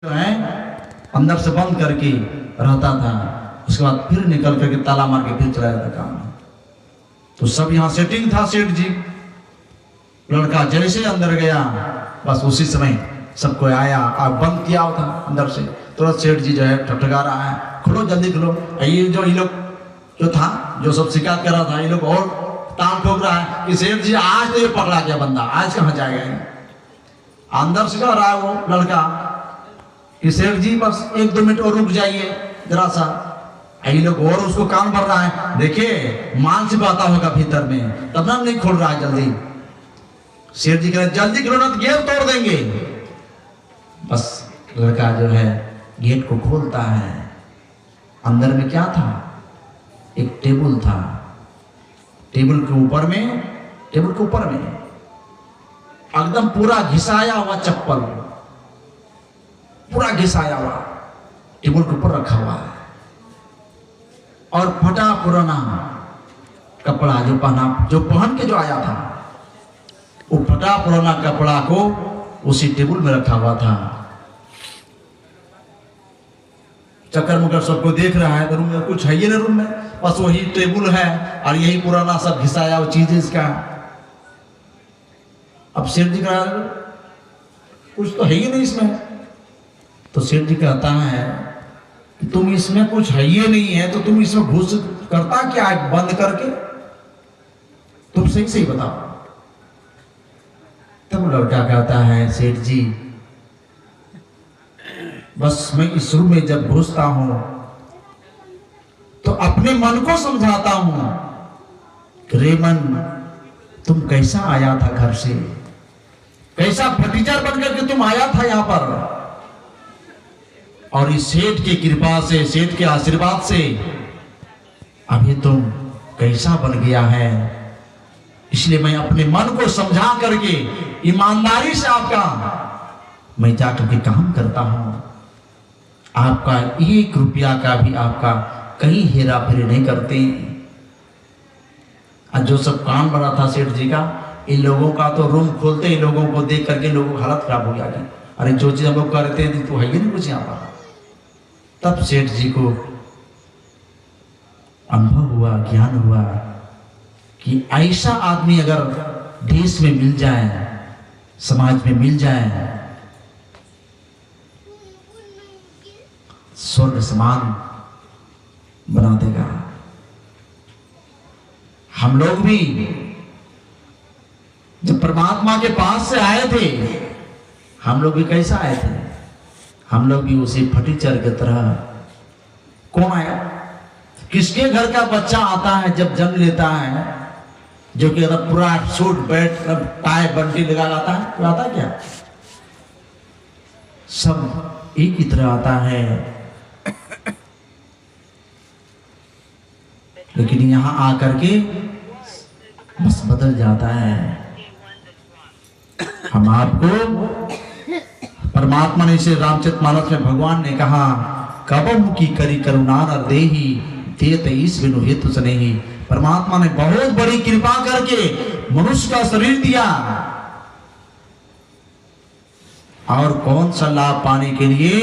जो है अंदर से बंद करके रहता था, उसके बाद फिर निकल करके ताला मार के फिर चला जाता काम। तो सब यहाँ सेटिंग था। सेठ जी लड़का जैसे अंदर गया बस उसी समय सबको आया और बंद किया था अंदर से। तुरंत सेठ जी जो है ठटका रहा है, खुलो जल्दी खुलो। ये लोग जो था जो सब शिकायत कर रहा था, ये लोग और ताल ठोक रहा है कि सेठ जी आज तो ये पकड़ा गया बंदा, आज कहाँ जाएगा। अंदर से कह रहा है वो लड़का कि सेठ जी बस 1-2 मिनट और रुक जाइए जरा सा। ये लोग और उसको कान भर रहा है, देखिए मान से आता होगा भीतर में, तब ना नहीं खोल रहा है जल्दी। सेठ जी कह रहे जल्दी खोलो ना तो गेट तोड़ देंगे। बस लड़का जो है गेट को खोलता है। अंदर में क्या था, एक टेबल था। टेबल के ऊपर में एकदम पूरा घिसाया हुआ चप्पल, पूरा घिसाया हुआ टेबल के ऊपर रखा हुआ है। और फटा पुराना कपड़ा जो पहन के जो आया था, वो फटा पुराना कपड़ा को उसी टेबल में रखा हुआ था। चक्कर मकर सबको देख रहा है, रूम में कुछ है ही ना, रूम में बस वही टेबल है और यही पुराना सब घिसाया हुआ चीज है इसका। अब सेठ जी कहा कुछ तो है ही नहीं इसमें। तो सेठ जी कहता है कि तुम इसमें कुछ है ही नहीं है तो तुम इसमें घुस करता क्या है बंद करके, तुम सही बताओ। तब लड़का कहता है सेठ जी बस मैं इस रूम में जब घुसता हूं तो अपने मन को समझाता हूं कि रे मन तुम कैसा आया था घर से, कैसा फटीचर बनकर के तुम आया था यहां पर, और इस सेठ की कृपा से, सेठ के आशीर्वाद से अभी तुम कैसा बन गया है। इसलिए मैं अपने मन को समझा करके ईमानदारी से आपका मैं जाकर के काम करता हूं। आपका 1 रुपया का भी आपका कहीं हेरा फेरी नहीं करते। और जो सब काम बड़ा था सेठ जी का, इन लोगों का तो रूम खोलते ही लोगों को देख करके लोगों की हालत खराब हो गया। अरे जो चीज हम लोग करते हैं तो है ही नहीं कुछ यहाँ पर। तब सेठ जी को अनुभव हुआ, ज्ञान हुआ कि ऐसा आदमी अगर देश में मिल जाए, समाज में मिल जाए, स्वर्ग समान बना देगा। हम लोग भी जब परमात्मा के पास से आए थे, हम लोग भी कैसा आए थे, हम लोग भी उसी फटीचर की तरह। कौन आया, किसके घर का बच्चा आता है जब जन्म लेता है, जो कि अगर पूरा सूट बैठ टाई बंटी लगा लाता है, तो आता क्या, सब एक ही तरह आता है। लेकिन यहां आकर के बस बदल जाता है। हम आपको परमात्मा ने इसे रामचरितमानस में भगवान ने कहा, कबम की करी करुणा न देही देत ईश बिनु हेतु स्नेही। परमात्मा ने बहुत बड़ी कृपा करके मनुष्य का शरीर दिया। और कौन सा लाभ पाने के लिए,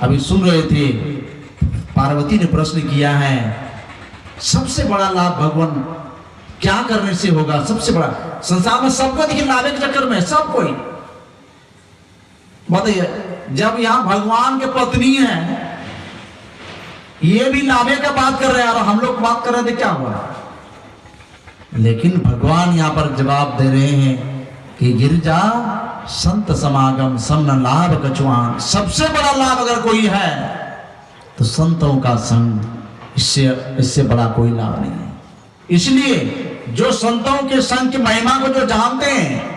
अभी सुन रहे थे पार्वती ने प्रश्न किया है, सबसे बड़ा लाभ भगवान क्या करने से होगा। सबसे बड़ा संसार में सबको देखिए लाभ के चक्कर में सब कोई बताइए। जब यहां भगवान के पत्नी है, ये भी लाभे का बात कर रहे हैं और हम लोग बात कर रहे थे क्या हुआ। लेकिन भगवान यहां पर जवाब दे रहे हैं कि गिरजा संत समागम समन लाभ कछुआन। सबसे बड़ा लाभ अगर कोई है तो संतों का संग, इससे बड़ा कोई लाभ नहीं है। इसलिए जो संतों के संग की महिमा को जो जानते हैं,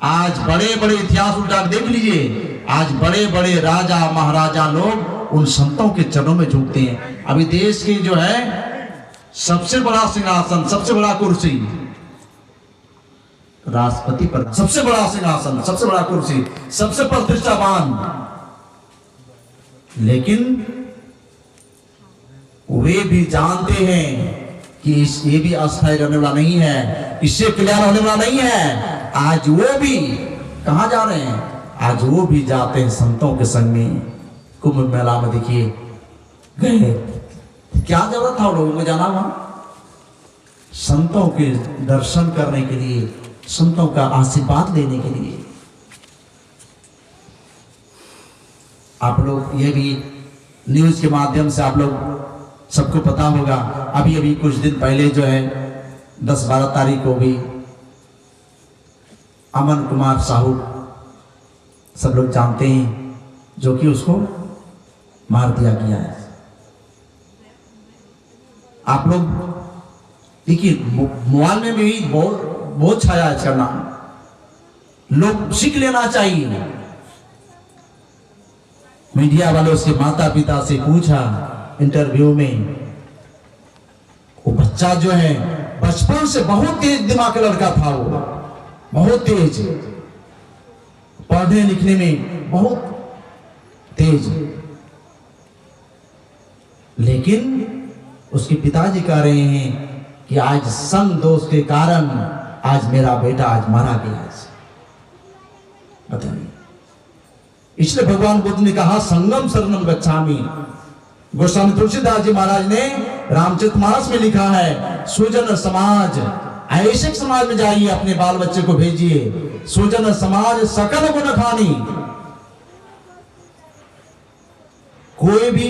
आज बड़े बड़े इतिहास उल्टा देख लीजिए, आज बड़े बड़े राजा महाराजा लोग उन संतों के चरणों में झुकते हैं। अभी देश की जो है सबसे बड़ा सिंहासन, सबसे बड़ा कुर्सी राष्ट्रपति पर, सबसे बड़ा सिंहासन, सबसे बड़ा कुर्सी, सबसे प्रतिष्ठावान, लेकिन वे भी जानते हैं कि ये भी अस्थायी रहने वाला नहीं है, इससे क्लियर होने वाला नहीं है। आज वो भी कहां जा रहे हैं, आज वो भी जाते हैं संतों के संग में। कुंभ मेला में देखिए गए, क्या जरूरत था लोगों को जाना वहां? संतों के दर्शन करने के लिए, संतों का आशीर्वाद लेने के लिए। आप लोग ये भी न्यूज के माध्यम से आप लोग सबको पता होगा, अभी अभी कुछ दिन पहले जो है 10-12 तारीख को भी अमन कुमार साहू सब लोग जानते हैं, जो कि उसको मार दिया गया है। आप लोग देखिए मोबाइल में भी बहुत छाया है इसका नाम, लोग सीख लेना चाहिए। मीडिया वालों से माता पिता से पूछा इंटरव्यू में, वो बच्चा जो है बचपन से बहुत तेज दिमाग का लड़का था, वो बहुत तेज, पढ़ने लिखने में बहुत तेज, लेकिन उसके पिताजी कह रहे हैं कि आज संग दोष के कारण आज मेरा बेटा आज मारा गया। बताइए, इसलिए भगवान बुद्ध ने कहा संगम शरणम गच्छामि। गोस्वामी तुलसीदास जी महाराज ने रामचरितमानस में लिखा है, सुजन समाज, ऐसे समाज में जाइए, अपने बाल बच्चे को भेजिए। सुजन समाज सकल गुण खानी। कोई भी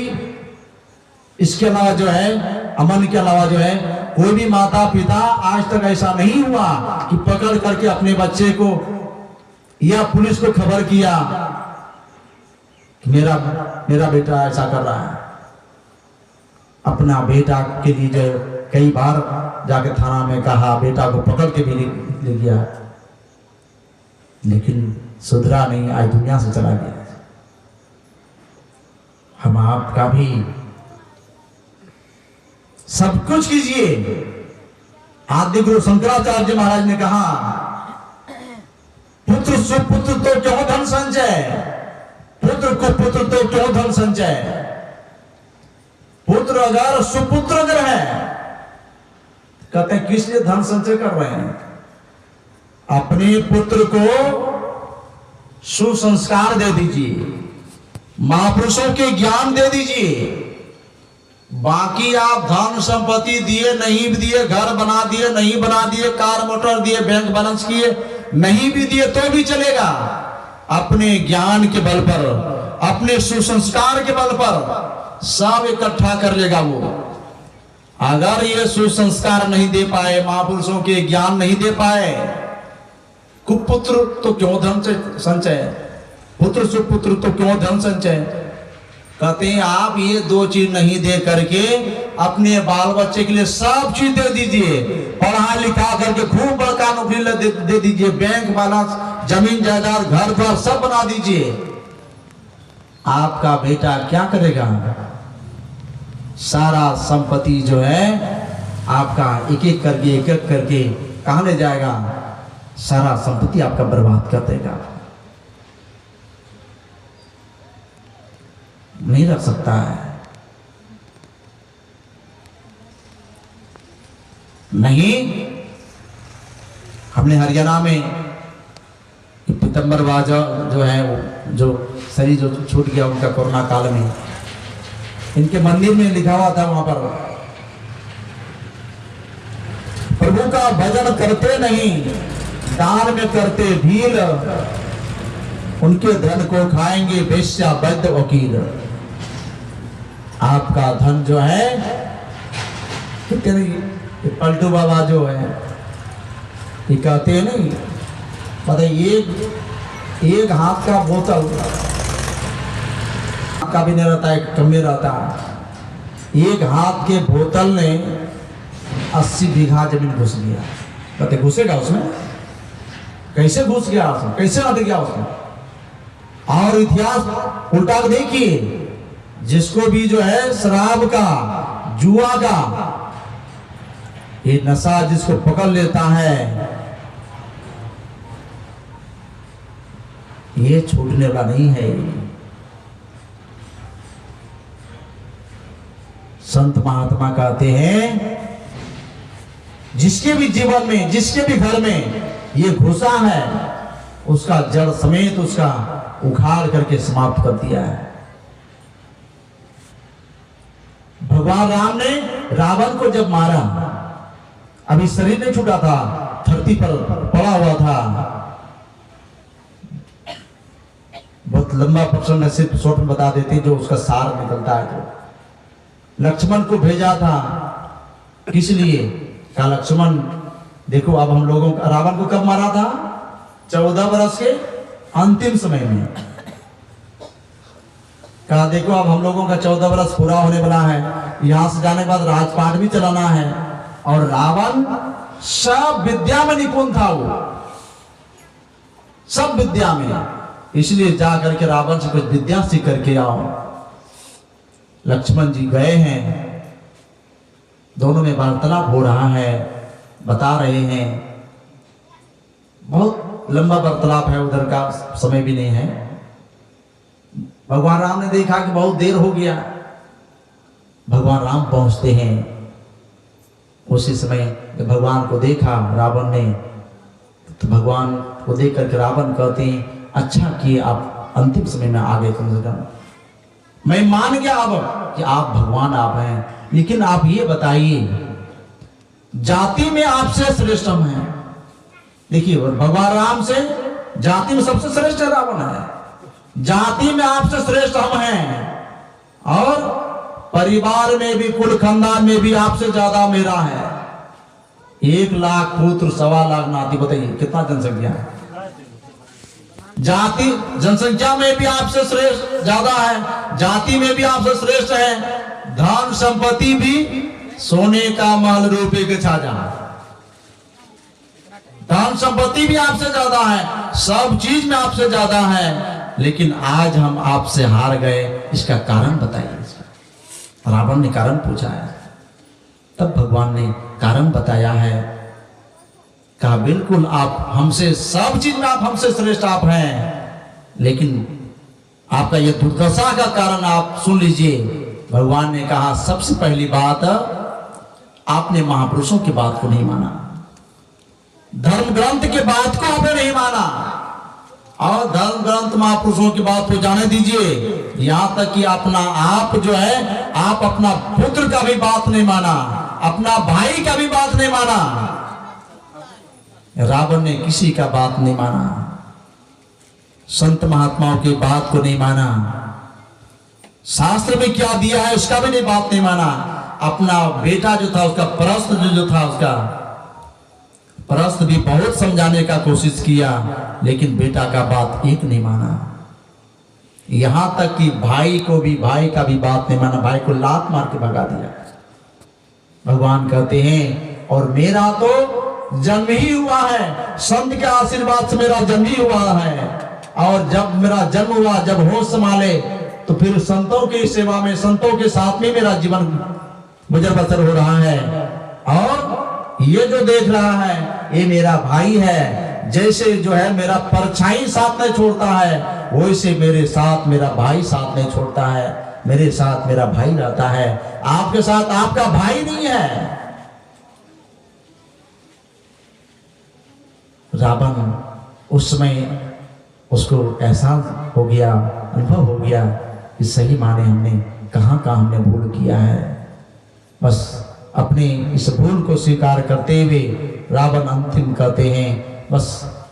इसके अलावा जो है, अमन के अलावा जो है, कोई भी माता पिता आज तक ऐसा नहीं हुआ कि पकड़ करके अपने बच्चे को या पुलिस को खबर किया कि मेरा बेटा ऐसा कर रहा है। अपना बेटा के लिए जो कई बार जाके थाना में कहा, बेटा को पकड़ के भी ले गया, लेकिन सुधरा नहीं, आज दुनिया से चला गया। हम आपका भी सब कुछ कीजिए। आदि गुरु शंकराचार्य महाराज ने कहा, पुत्र सुपुत्र तो क्यों धन संचय, पुत्र को पुत्र तो क्यों धन संचय। पुत्र अगर सुपुत्र अगर है, कहते हैं किस लिए धन संचय कर रहे हैं? अपने पुत्र को सुसंस्कार दे दीजिए, महापुरुषों के ज्ञान दे दीजिए। बाकी आप धन संपत्ति दिए नहीं दिए, घर बना दिए नहीं बना दिए, कार मोटर दिए, बैंक बैलेंस किए नहीं भी दिए तो भी चलेगा। अपने ज्ञान के बल पर, अपने सुसंस्कार के बल पर सब इकट्ठा कर लेगा वो। अगर ये सुसंस्कार नहीं दे पाए, महापुरुषों के ज्ञान नहीं दे पाए, कुपुत्र तो क्यों धन संचय, पुत्र सुपुत्र तो क्यों धन संचय। कहते हैं आप ये दो चीज नहीं दे करके अपने बाल बच्चे के लिए सब चीज दे दीजिए, पढ़ा लिखा करके खूब बड़का नौकरी दे दीजिए, बैंक बैलेंस, जमीन जायदाद, घर द्वार सब बना दीजिए। आपका बेटा क्या करेगा? सारा संपत्ति जो है आपका एक एक करके कहां ले जाएगा? सारा संपत्ति आपका बर्बाद कर देगा, नहीं रख सकता है। नहीं, हमने हरियाणा में पीतम्बरवाज जो है वो जो शरीर जो छूट गया उनका कोरोना काल में, इनके मंदिर में लिखा हुआ था वहां पर, प्रभु का भजन करते नहीं, दान में करते भील, उनके धन को खाएंगे वेश्या वैद्य वकील। आपका धन जो है, पलटू बाबा जो है ये कहते हैं नहीं, पता एक हाथ का बोतल का भी नहीं रहता है, कम में रहता है। एक हाथ के बोतल ने 80 बीघा जमीन घुस गया। कहते घुसेगा उसमें? कैसे घुस गया उसमें? कैसे हट गया उसमें? और इतिहास उल्टा देखिए, जिसको भी जो है शराब का, जुआ का ये नशा जिसको पकड़ लेता है, ये छूटने वाला नहीं है। संत महात्मा कहते हैं, जिसके भी जीवन में, जिसके भी घर में ये घुसा है, उसका जड़ समेत उसका उखाड़ करके समाप्त कर दिया है। भगवान राम ने रावण को जब मारा, अभी शरीर नहीं छूटा था, धरती पर पड़ा हुआ था, बहुत लंबा प्रसंग है, सिर्फ शॉर्ट में बता देते जो उसका सार निकलता है। तो लक्ष्मण को भेजा था, किस लिए? कहा लक्ष्मण देखो, अब हम लोगों का, रावण को कब मारा था? 14 वर्ष के अंतिम समय में। कहा देखो, अब हम लोगों का 14 वर्ष पूरा होने वाला है, यहां से जाने के बाद राजपाट भी चलाना है। और रावण सब विद्या में निपुण था, वो सब विद्या में, इसलिए जा करके रावण से कुछ विद्या सीख करके आओ। लक्ष्मण जी गए हैं, दोनों में वार्तालाप हो रहा है, बता रहे हैं, बहुत लंबा वार्तालाप है, उधर का समय भी नहीं है। भगवान राम ने देखा कि बहुत देर हो गया, भगवान राम पहुंचते हैं। उसी समय जब भगवान को देखा रावण ने, तो भगवान को देख करके रावण कहते हैं, अच्छा कि आप अंतिम समय में आ गए, कम से कम मैं मान गया अब कि आप भगवान आप हैं, लेकिन आप ये बताइए, जाति में आपसे श्रेष्ठ हम हैं। देखिए, भगवान राम से जाति में सबसे श्रेष्ठ रावण है, जाति में आपसे श्रेष्ठ हम हैं, और परिवार में भी, कुल खानदान में भी आपसे ज्यादा मेरा है। 1 लाख पुत्र, 1.25 लाख नाती, बताइए कितना जनसंख्या है। जाति जनसंख्या में भी आपसे श्रेष्ठ ज्यादा है, जाति में भी आपसे श्रेष्ठ है, धन संपत्ति भी सोने का महल रुपए के छाजा, धन संपत्ति भी आपसे ज्यादा है, सब चीज में आपसे ज्यादा है, लेकिन आज हम आपसे हार गए, इसका कारण बताइए। रावण ने कारण पूछा है, तब भगवान ने कारण बताया है। कहा बिल्कुल आप हमसे, सब चीज में आप हमसे श्रेष्ठ आप हैं, लेकिन आपका ये दुर्दशा का कारण आप सुन लीजिए। भगवान ने कहा सबसे पहली बात, आपने महापुरुषों की बात को नहीं माना, धर्म ग्रंथ के बात को आपने नहीं माना, और धर्म ग्रंथ महापुरुषों की बात को जाने दीजिए, यहां तक कि अपना आप जो है, आप अपना पुत्र का भी बात नहीं माना, अपना भाई का भी बात नहीं माना। रावण ने किसी का बात नहीं माना, संत महात्माओं की बात को नहीं माना, शास्त्र में क्या दिया है उसका भी नहीं बात नहीं माना। अपना बेटा जो था, उसका प्रश्न जो था, उसका प्रश्न भी बहुत समझाने का कोशिश किया, लेकिन बेटा का बात एक नहीं माना। यहां तक कि भाई को भी, भाई का भी बात नहीं माना, भाई को लात मार के भगा दिया। भगवान कहते हैं, और मेरा तो जन्म ही हुआ है, संत के आशीर्वाद से मेरा जन्म ही हुआ है, और जब मेरा जन्म हुआ, जब होश संभाले, तो फिर संतों की सेवा में, संतों के साथ में मेरा जीवन गुजर बसर हो रहा है। और ये जो देख रहा है, ये मेरा भाई है, जैसे जो है मेरा परछाई साथ नहीं छोड़ता है, वैसे मेरे साथ मेरा भाई साथ नहीं छोड़ता है, मेरे साथ मेरा भाई रहता है, आपके साथ आपका भाई नहीं है। रावण उस समय उसको एहसास हो गया, अनुभव हो गया कि सही माने हमने कहाँ हमने भूल किया है। बस अपने इस भूल को स्वीकार करते हुए रावण अंतिम कहते हैं, बस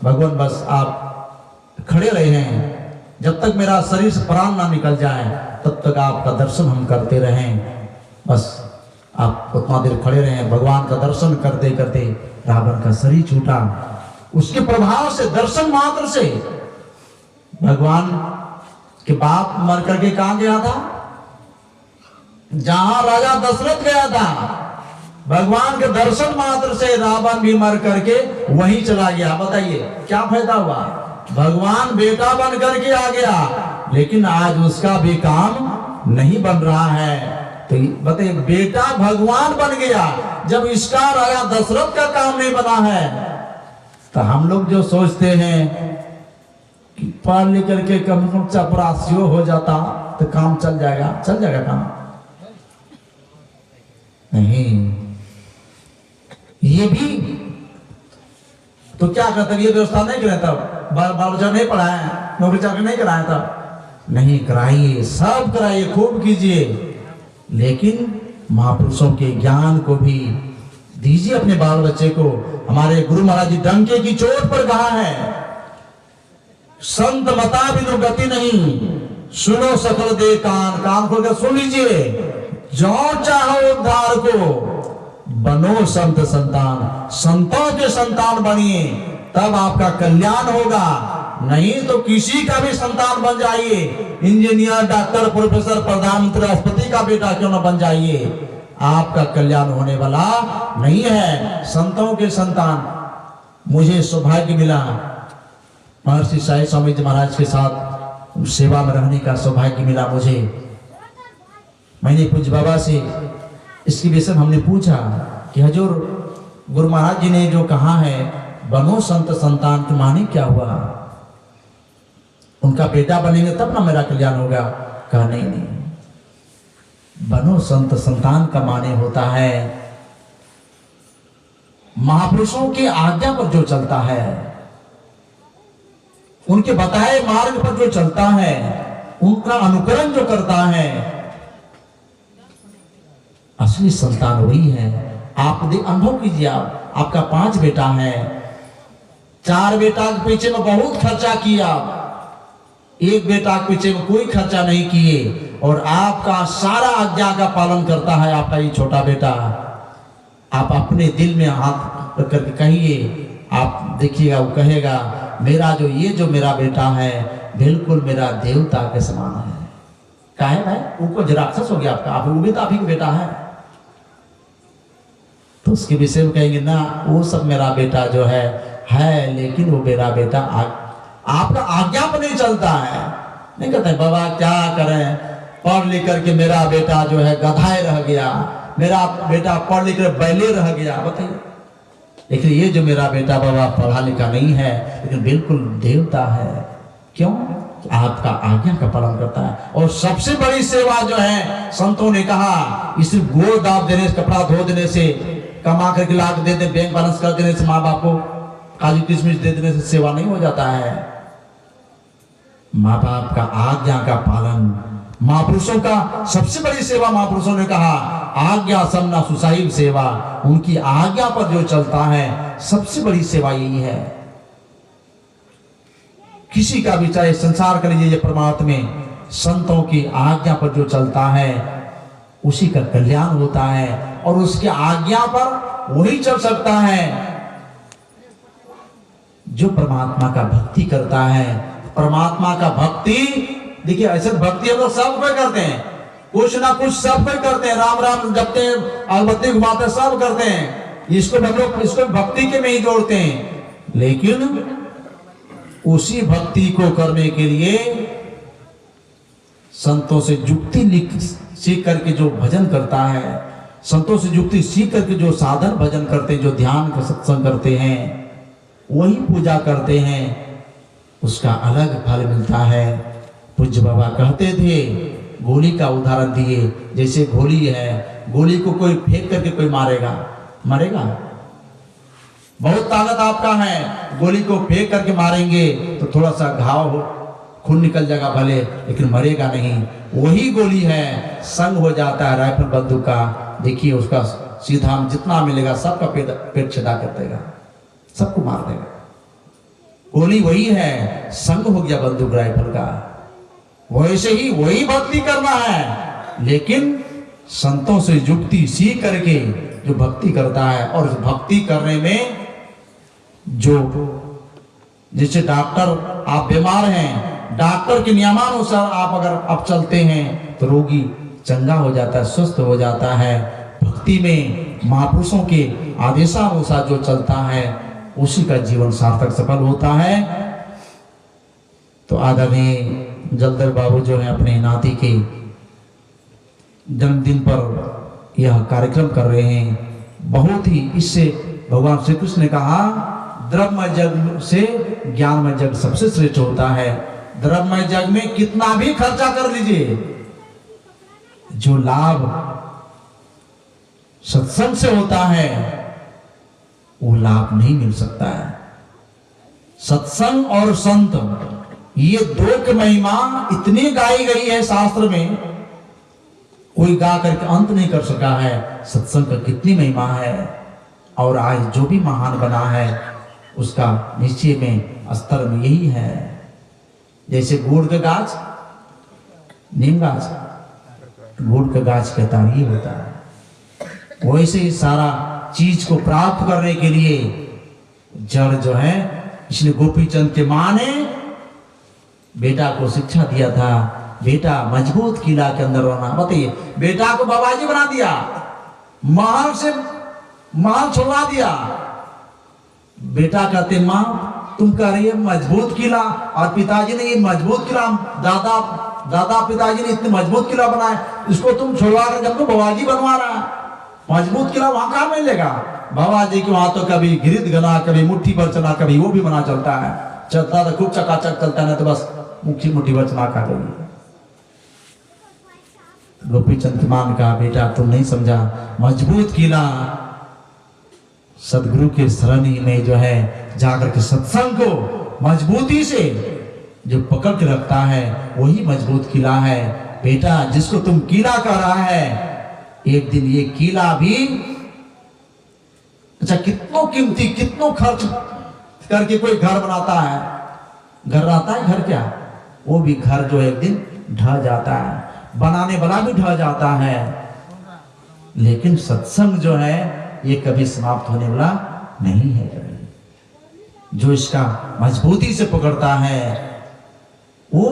भगवान, बस आप खड़े रहे हैं, जब तक मेरा शरीर से प्राण ना निकल जाए तब तक आपका दर्शन हम करते रहें। बस आप उतना देर खड़े रहे। भगवान का दर्शन करते करते रावण का शरीर छूटा। उसके प्रभाव से, दर्शन मात्र से, भगवान के बाप मर करके कहां गया था? जहां राजा दशरथ गया था। भगवान के दर्शन मात्र से रावण भी मर करके वहीं चला गया। बताइए क्या फायदा हुआ? भगवान बेटा बन करके आ गया, लेकिन आज उसका भी काम नहीं बन रहा है। तो बताइए, बेटा भगवान बन गया, जब इसका राजा दशरथ का काम नहीं बना है, तो हम लोग जो सोचते हैं कि पढ़ लिख करके कम से कम चपरासियों हो जाता तो काम चल जाएगा काम। नहीं, ये भी तो क्या करते, ये व्यवस्था नहीं करे, तब बाल बच्चा नहीं पढ़ाए, नौकरी चाकरी नहीं कराया था? नहीं कराइए, सब कराइए, खूब कीजिए, लेकिन महापुरुषों के ज्ञान को भी दीजिए अपने बाल बच्चे को। हमारे गुरु महाराज जी डंके की चोट पर कहा है, संत मता बिनु गति नहीं, सुनो सकल दे कान, कान खोलकर सुन लीजिए। जो चाहो उद्धार को, बनो संत संतान, संतों के संतान बनिए, तब आपका कल्याण होगा। नहीं तो किसी का भी संतान बन जाइए, इंजीनियर, डॉक्टर, प्रोफेसर, प्रधानमंत्री, राष्ट्रपति का बेटा क्यों न बन जाइए, आपका कल्याण होने वाला नहीं है। संतों के संतान, मुझे सौभाग्य मिला महर्षि साई स्वामी जी महाराज के साथ सेवा में रहने का सौभाग्य मिला मुझे। मैंने पूज्य बाबा से इसके विषय में हमने पूछा कि हजूर, गुरु महाराज जी ने जो कहा है बनो संत संतान, के माने क्या हुआ? उनका बेटा बनेंगे तब ना मेरा कल्याण होगा। कहा नहीं नहीं, बनो संत संतान का माने होता है महापुरुषों की आज्ञा पर जो चलता है, उनके बताए मार्ग पर जो चलता है, उनका अनुकरण जो करता है, असली संतान वही है। आप अनुभव कीजिए, आपका 5 बेटा है, 4 बेटा के पीछे में बहुत खर्चा किया, 1 बेटा के पीछे में कोई खर्चा नहीं किए, और आपका सारा आज्ञा का पालन करता है आपका ये छोटा बेटा। आप अपने दिल में हाथ रख करके कहिए, आप देखिएगा, वो कहेगा मेरा जो मेरा बेटा है बिल्कुल मेरा देवता के समान है। काहे भाई, वो राक्षस हो गया आपका, आप वो भी तो आप ही का बेटा है। तो उसके विषय में कहेंगे ना, वो सब मेरा बेटा जो है, लेकिन वो मेरा बेटा आपका आज्ञा पर नहीं चलता है। नहीं कहते बाबा क्या करें, पढ़ लिख करके मेरा बेटा जो है गधाए रह गया, मेरा बेटा पढ़ लिख कर बैले रह गया, बताइए। लेकिन ये जो मेरा बेटा बाबा पढ़ा लिखा नहीं है, लेकिन बिल्कुल देवता है। क्यों? आपका आज्ञा का पालन करता है। और सबसे बड़ी सेवा जो है, संतों ने कहा, इस गोड़ दाब देने से, कपड़ा धो देने से, कमा करके ला के दे दे, बैंक बैलेंस कर देने से, माँ बाप को काजू किशमिश दे देने से सेवा नहीं हो जाता है। माँ बाप का आज्ञा का पालन, महापुरुषों का सबसे बड़ी सेवा, महापुरुषों ने कहा आज्ञा समना सुसाहिब सेवा, उनकी आज्ञा पर जो चलता है सबसे बड़ी सेवा यही है। किसी का भी, चाहे संसार कर लीजिए, परमार्थ में संतों की आज्ञा पर जो चलता है उसी का कल्याण होता है, और उसके आज्ञा पर वही चल सकता है जो परमात्मा का भक्ति करता है। परमात्मा का भक्ति, देखिए ऐसे भक्ति हम लोग सब कोई करते हैं, कुछ ना कुछ सब कोई करते हैं, राम राम जपते हैं, अगरबत्ती घुमाते हैं, सब करते हैं, इसको हम लोग इसको भक्ति के में ही जोड़ते हैं। लेकिन उसी भक्ति को करने के लिए संतों से युक्ति सीख करके जो भजन करता है, संतों से युक्ति सीख करके जो साधन भजन करते हैं, जो ध्यान का सत्संग करते हैं, वही पूजा करते हैं, उसका अलग फल मिलता है। पूज्य बाबा कहते थे, गोली का उदाहरण दिए, जैसे गोली है, गोली को कोई फेंक करके कोई मरेगा? बहुत ताकत आपका है, गोली को फेंक करके मारेंगे तो थोड़ा सा घाव हो, खून निकल जाएगा भले, लेकिन मरेगा नहीं। वही गोली है, संग हो जाता है राइफल बंदूक का, देखिए उसका सीधा जितना मिलेगा सबका पेट छिदा कर देगा, सबको मार देगा। गोली वही है, संग हो गया बंदूक राइफल का। वैसे ही वही भक्ति करना है, लेकिन संतों से युक्ति सीख करके जो भक्ति करता है, और भक्ति करने में जो, जैसे डॉक्टर, आप बीमार हैं, डॉक्टर के नियमानुसार आप अगर अब चलते हैं तो रोगी चंगा हो जाता है, स्वस्थ हो जाता है। भक्ति में महापुरुषों के आदेशानुसार जो चलता है उसी का जीवन सार्थक सफल होता है। तो आदरणीय जलधर बाबू जो है अपने नाती के जन्मदिन पर यह कार्यक्रम कर रहे हैं। बहुत ही, इससे भगवान श्री कृष्ण ने कहा द्रव्यमय जग से ज्ञानमय जग सबसे श्रेष्ठ होता है। द्रव्यमय जग में कितना भी खर्चा कर लीजिए, जो लाभ सत्संग से होता है वो लाभ नहीं मिल सकता है। सत्संग और संत ये दो की महिमा इतनी गाई गई है शास्त्र में, कोई गा करके अंत नहीं कर सका है। सत्संग का कितनी महिमा है। और आज जो भी महान बना है उसका निश्चय में स्तर में यही है। जैसे गुड़ का गाछ, नीम गाछ, गुड़ का गाछ का तार ये होता है। वैसे ही सारा चीज को प्राप्त करने के लिए जड़ जो है, इसलिए गोपी चंद के मां ने बेटा को शिक्षा दिया था, बेटा मजबूत किला के अंदर रहना। बताइए, बेटा को बाबाजी बना दिया, महल से महल छुड़वा दिया। बेटा कहते मां तुम कह रही है मजबूत किला, और पिताजी ने ये मजबूत किला, दादा पिताजी ने इतने मजबूत किला बनाया, इसको तुम छुड़वा कर जब तो बाबाजी बनवा रहा है, मजबूत किला वहां कहां मिलेगा? बाबाजी के वहां तो कभी गिरिध गना, कभी मुट्ठी पर चना, कभी वो भी बना चलता है। चलता तो खूब चकाचक चलता है, तो बस मुट्ठी पर चना खा गई। गोपी चंद मान कहा, बेटा तुम नहीं समझा, मजबूत किला सदगुरु के शरण में जो है जाकर के सत्संग को मजबूती से जो पकड़ के रखता है वही मजबूत किला है। बेटा जिसको तुम किला कह रहा है, एक दिन ये किला भी, अच्छा कितनों कीमती, कितनों खर्च करके कोई घर बनाता है, घर रहता है, घर क्या, वो भी घर जो एक दिन ढह जाता है, बनाने वाला भी ढह जाता है। लेकिन सत्संग जो है ये कभी समाप्त होने वाला नहीं है। जो इसका मजबूती से पकड़ता है वो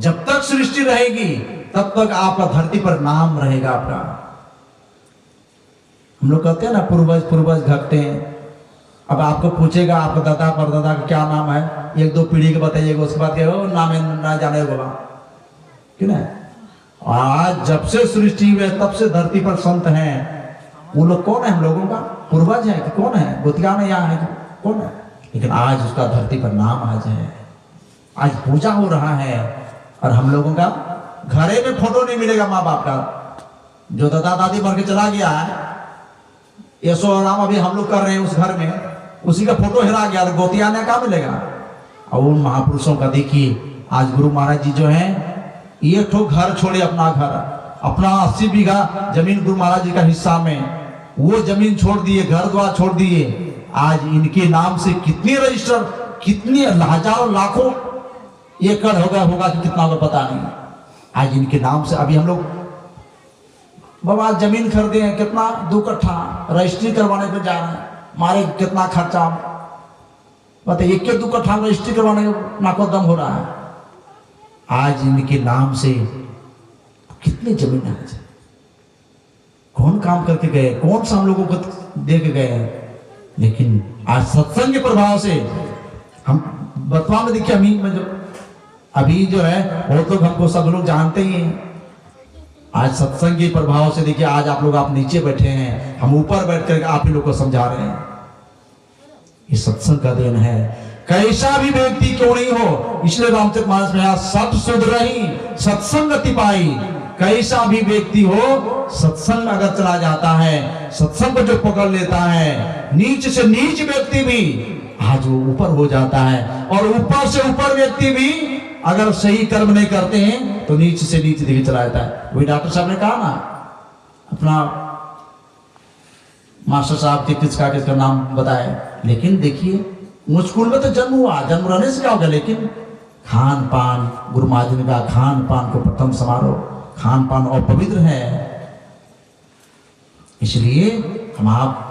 जब तक सृष्टि रहेगी तब तक आपका धरती पर नाम रहेगा आपका। हम लोग कहते हैं ना पूर्वज घटते हैं। अब आपको पूछेगा आपका दादा परदादा का क्या नाम है, एक दो पीढ़ी के बताइएगा, उसके बाद नाम ना जाने बाबा क्यों ना। आज जब से सृष्टि हुई तब से धरती पर संत हैं। वो लोग कौन है? हम लोगों का पूर्वज है कि कौन है? गोतिया में यहाँ है कि कौन है? लेकिन आज उसका धरती पर नाम आज है, आज पूजा हो रहा है। और हम लोगों का घरे में फोटो नहीं मिलेगा माँ बाप का। जो दादा दादी मर के चला गया है, यशो राम अभी हम लोग कर रहे हैं उस घर में, उसी का फोटो हिरा गया, तो गोतिया ने कहा मिलेगा। और उन महापुरुषों का देखिए, आज गुरु महाराज जी जो है ये ठो घर छोड़े, अपना घर, अपना 80 बीघा जमीन गुरु महाराज जी का हिस्सा में, वो जमीन छोड़ दिए, घर द्वार छोड़ दिए। आज इनके नाम से कितनी रजिस्टर, कितनी हजारों लाखों एकड़ होगा कि कितना होगा पता नहीं। आज इनके नाम से अभी हम लोग बाबा जमीन खरीदे हैं, कितना 2 कट्ठा रजिस्ट्री करवाने पे जा रहे हैं, मारे कितना खर्चा बताइए, 1-2 कट्ठा रजिस्ट्री करवाने का नाको दम हो रहा है। आज इनके नाम से कितनी जमीन है, कौन काम करके गए, कौन सा हम लोगों को दे के गए हैं। लेकिन आज सत्संग के प्रभाव से हम बतवा में देखिए, अमीन में जो अभी जो है वो तो हमको सब लोग जानते ही हैं। आज सत्संग के प्रभाव से देखिए, आज आप लोग आप नीचे बैठे हैं, हम ऊपर बैठ कर आप ही लोग को समझा रहे हैं। ये सत्संग का देन है। कैसा भी व्यक्ति क्यों नहीं हो, इसलिए रामचरितमानस में सब सुध रही सत्संगति पाई। कैसा भी व्यक्ति हो, सत्संग अगर चला जाता है, सत्संग को जो पकड़ लेता है, नीच से नीच व्यक्ति भी आज वो ऊपर हो जाता है। और ऊपर से ऊपर व्यक्ति भी अगर सही कर्म नहीं करते हैं तो नीच से नीच दिखे चला जाता है। वही डॉक्टर साहब ने कहा ना, अपना मास्टर साहब के किसका नाम बताए, लेकिन देखिए मुस्कुल में तो जन्म हुआ, जन्म रहने से क्या होगा, लेकिन खान पान, गुरु महाराज ने कहा खान पान को प्रथम समारोह, खान पान और पवित्र है। इसलिए हम आप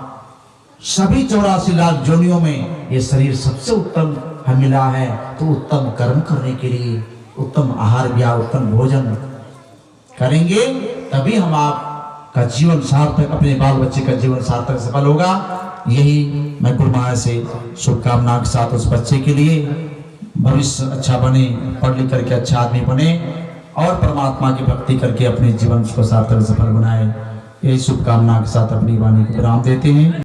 सभी 84 लाख जोनियों में ये शरीर सबसे उत्तम हमें मिला है। तो उत्तम कर्म करने के लिए उत्तम आहार विहार, उत्तम भोजन करेंगे, तभी हम आपका जीवन सार्थक, अपने बाल बच्चे का जीवन सार्थक सफल होगा। यही मैं गुरु महाराज से शुभकामना के साथ उस बच्चे के लिए भविष्य अच्छा बने, पढ़ लिख करके अच्छा आदमी बने और परमात्मा की भक्ति करके अपने जीवन को सार्थक सफल बनाए। यही शुभकामना के साथ अपनी वाणी को विराम देते हैं।